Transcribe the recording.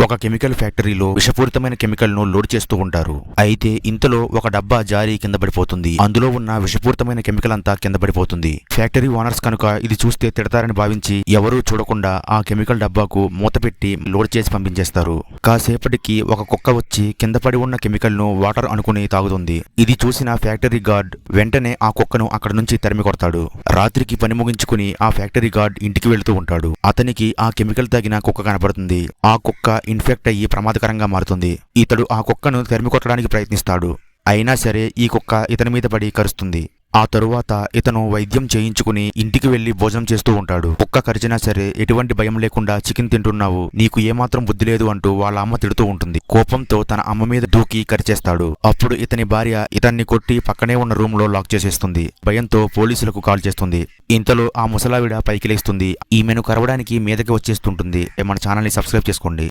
ఒక కెమికల్ ఫ్యాక్టరీలో విషపూరితమైన కెమికల్ ను లోడ్ చేస్తూ ఉంటారు. అయితే ఇంతలో ఒక డబ్బా జారి కింద పడిపోతుంది. అందులో ఉన్న విషపూరితమైన కెమికల్ అంతా కింద పడిపోతుంది. ఫ్యాక్టరీ ఓనర్స్ కనుక ఇది చూస్తే తిడతారని భావించి ఎవరూ చూడకుండా ఆ కెమికల్ డబ్బాకు మూత పెట్టి లోడ్ చేసి పంపించేస్తారు. కాసేపటికి ఒక కుక్క వచ్చి కింద పడి ఉన్న కెమికల్ ను వాటర్ అనుకుని తాగుతుంది. ఇది చూసిన ఫ్యాక్టరీ గార్డ్ వెంటనే ఆ కుక్కను అక్కడి నుంచి తరిమి కొడతాడు. రాత్రికి పని ముగించుకుని ఆ ఫ్యాక్టరీ గార్డ్ ఇంటికి వెళుతూ ఉంటాడు. అతనికి ఆ కెమికల్ తాగిన కుక్క కనపడుతుంది. ఆ కుక్క ఇన్ఫెక్ట్ అయ్యి ప్రమాదకరంగా మారుతుంది. ఇతడు ఆ కుక్కను తరిమి కొట్టడానికి ప్రయత్నిస్తాడు. అయినా సరే ఈ కుక్క ఇతని మీద పడి కరుస్తుంది. ఆ తరువాత ఇతను వైద్యం చేయించుకుని ఇంటికి వెళ్లి భోజనం చేస్తూ ఉంటాడు. కుక్క కరిచినా సరే ఎటువంటి భయం లేకుండా చికెన్ తింటున్నావు, నీకు ఏమాత్రం బుద్ధి లేదు అంటూ వాళ్ళ అమ్మ తిడుతూ ఉంటుంది. కోపంతో తన అమ్మ మీద దూకి కరిచేస్తాడు. అప్పుడు ఇతని భార్య ఇతన్ని కొట్టి పక్కనే ఉన్న రూమ్ లో లాక్ చేసేస్తుంది. భయంతో పోలీసులకు కాల్ చేస్తుంది. ఇంతలో ఆ ముసలావిడ పైకి లేస్తుంది. ఈమెను కరవడానికి మీదకి వచ్చేస్తుంటుంది. మన ఛానల్ ని సబ్స్క్రైబ్ చేసుకోండి.